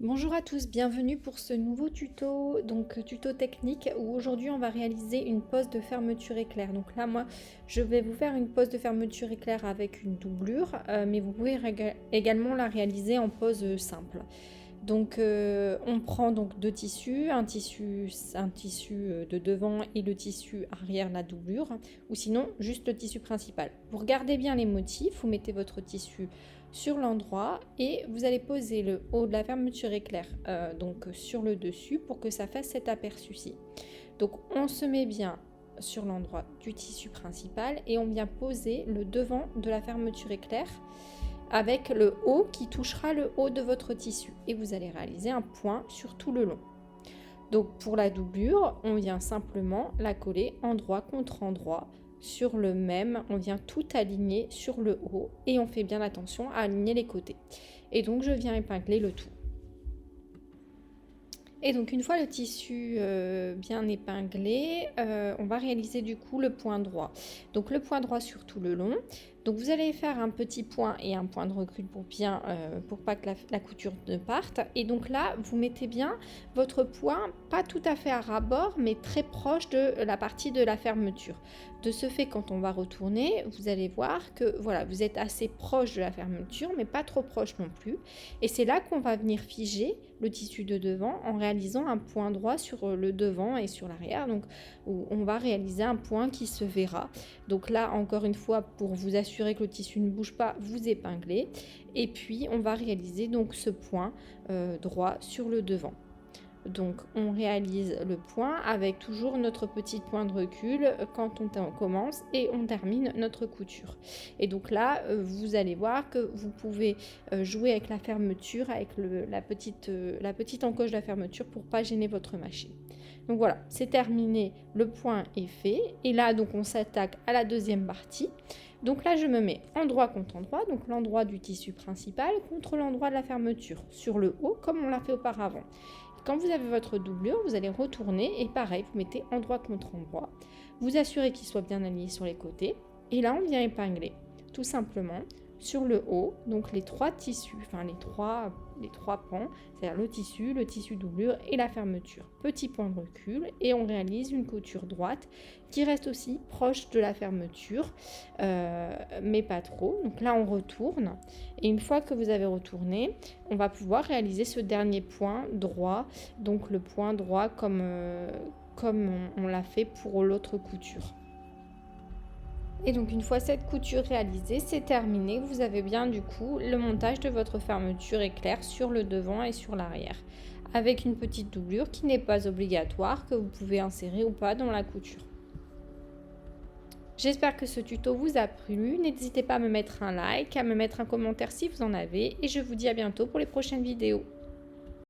Bonjour à tous, bienvenue pour ce nouveau tuto, donc tuto technique où aujourd'hui on va réaliser une pose de fermeture éclair. Donc là moi je vais vous faire une pose de fermeture éclair avec une doublure, mais vous pouvez également la réaliser en pose simple. Donc on prend donc deux tissus, un tissu de devant et le tissu arrière la doublure, ou sinon juste le tissu principal. Vous regardez bien les motifs, vous mettez votre tissu sur l'endroit et vous allez poser le haut de la fermeture éclair donc sur le dessus pour que ça fasse cet aperçu-ci. Donc on se met bien sur l'endroit du tissu principal et on vient poser le devant de la fermeture éclair avec le haut qui touchera le haut de votre tissu et vous allez réaliser un point sur tout le long. Donc pour la doublure, on vient simplement la coller endroit contre endroit sur le même, on vient tout aligner sur le haut et on fait bien attention à aligner les côtés. Et donc je viens épingler le tout. Et donc une fois le tissu bien épinglé, on va réaliser du coup le point droit. Donc le point droit sur tout le long. Donc vous allez faire un petit point et un point de recul pour pas que la couture ne parte. Et donc là, vous mettez bien votre point, pas tout à fait à ras-bord, mais très proche de la partie de la fermeture. De ce fait, quand on va retourner, vous allez voir que voilà, vous êtes assez proche de la fermeture, mais pas trop proche non plus. Et c'est là qu'on va venir figer le tissu de devant en réalisant un point droit sur le devant et sur l'arrière. Donc où on va réaliser un point qui se verra. Donc là, encore une fois, pour vous assurer que le tissu ne bouge pas, vous épinglez. Et puis, on va réaliser donc ce point droit sur le devant. Donc, on réalise le point avec toujours notre petit point de recul quand on commence et on termine notre couture. Et donc là, vous allez voir que vous pouvez jouer avec la fermeture, avec la petite encoche de la fermeture pour pas gêner votre machine. Donc voilà, c'est terminé, le point est fait. Et là, donc on s'attaque à la deuxième partie. Donc là, je me mets endroit contre endroit, donc l'endroit du tissu principal contre l'endroit de la fermeture, sur le haut, comme on l'a fait auparavant. Quand vous avez votre doublure, vous allez retourner et pareil, vous mettez endroit contre endroit. Vous assurez qu'il soit bien aligné sur les côtés. Et là, on vient épingler, tout simplement, sur le haut, donc les trois tissus, enfin les trois pans, c'est-à-dire le tissu doublure et la fermeture. Petit point de recul et on réalise une couture droite qui reste aussi proche de la fermeture, mais pas trop. Donc là, on retourne et une fois que vous avez retourné, on va pouvoir réaliser ce dernier point droit, donc le point droit comme on l'a fait pour l'autre couture. Et donc une fois cette couture réalisée, c'est terminé. Vous avez bien du coup le montage de votre fermeture éclair sur le devant et sur l'arrière. Avec une petite doublure qui n'est pas obligatoire, que vous pouvez insérer ou pas dans la couture. J'espère que ce tuto vous a plu. N'hésitez pas à me mettre un like, à me mettre un commentaire si vous en avez. Et je vous dis à bientôt pour les prochaines vidéos.